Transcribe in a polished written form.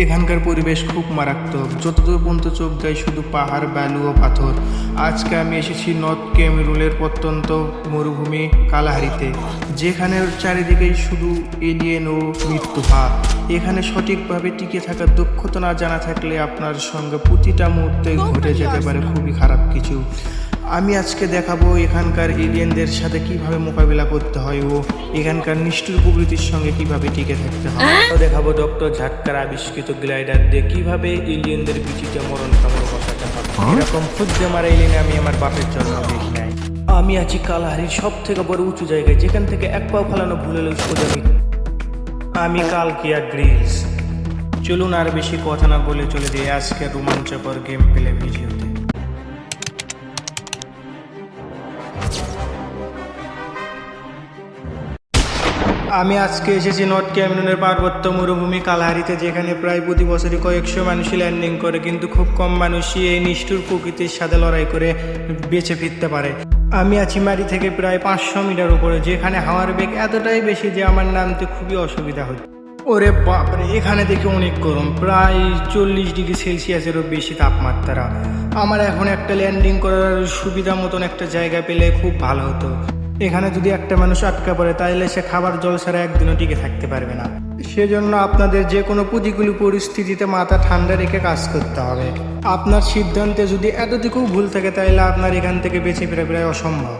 এখানকার পরিবেশ খুব মারাত্মক, যতদূর পর্যন্ত চোখ যায় শুধু পাহাড়, বালু ও পাথর। আজকে আমি এসেছি নর্থ ক্যামেরুনের প্রত্যন্ত মরুভূমি কালাহারিতে, যেখানে চারিদিকেই শুধু এলিয়েন ও মৃত্যুহা। এখানে সঠিকভাবে টিকে থাকার দক্ষতা না জানা থাকলে আপনার সঙ্গে প্রতিটা মুহূর্তে ঘটে যেতে পারে খুবই খারাপ কিছু। আমি আজকে দেখাবো এখানকার এলিয়েনদের সাথে কিভাবে মোকাবিলা করতে হয় ও এখানকার নিষ্ঠুর প্রকৃতির সঙ্গে কিভাবে টিকে থাকতে হয়। দেখাবো ডক্টর ঝাটকার আবিষ্কৃত গ্লাইডার দিয়ে কিভাবে এলিয়েনদের বিচিতে মরণ কামড় বসাতে হয়। এরকম খুঁজতে মারা এলিয়েনে আমি আমার বাপের জন্য দেখি নাই। আমি আছি কালাহারির সব থেকে বড় উঁচু জায়গায়, যেখান থেকে এক পাও ফেলানো ভুলে সোজা আমি কালকিয়া গ্রিলস। চলুন আর বেশি কথা না বলে চলে দিয়ে আজকের রোমাঞ্চকর গেম প্লে ভিডিওতে। আমি আজকে এসেছি নর্থ ক্যামেরুনের পার্বত্য মরুভূমি কালাহারিতে, যেখানে প্রায় প্রতি বছরই কয়েকশো মানুষই ল্যান্ডিং করে, কিন্তু খুব কম মানুষই এই নিষ্ঠুর প্রকৃতির সাথে লড়াই করে বেঁচে ফিরতে পারে। আমি আছি মাটি থেকে প্রায় 500 মিটার উপরে, যেখানে হাওয়ার বেগ এতটাই বেশি যে আমার নামতে খুবই অসুবিধা হচ্ছে। ওরে বাপরে, এখানে দেখে অনেক গরম, প্রায় 40 ডিগ্রি সেলসিয়াসেরও বেশি তাপমাত্রা। আমার এখন একটা ল্যান্ডিং করার সুবিধা মতন একটা জায়গা পেলে খুব ভালো হতো। এখানে যদি একটা মানুষ আটকা পড়ে তাহলে সে খাবার জল ছাড়া একদিনও টিকে থাকতে পারবে না। সেজন্য আপনাদের যে কোনো প্রতিকূল পরিস্থিতিতে মাথা ঠান্ডা রেখে কাজ করতে হবে। আপনার সিদ্ধান্তে যদি এতটুকু ভুল থাকে তাহলে আপনার এখান থেকে বেঁচে ফেরা প্রায় অসম্ভব।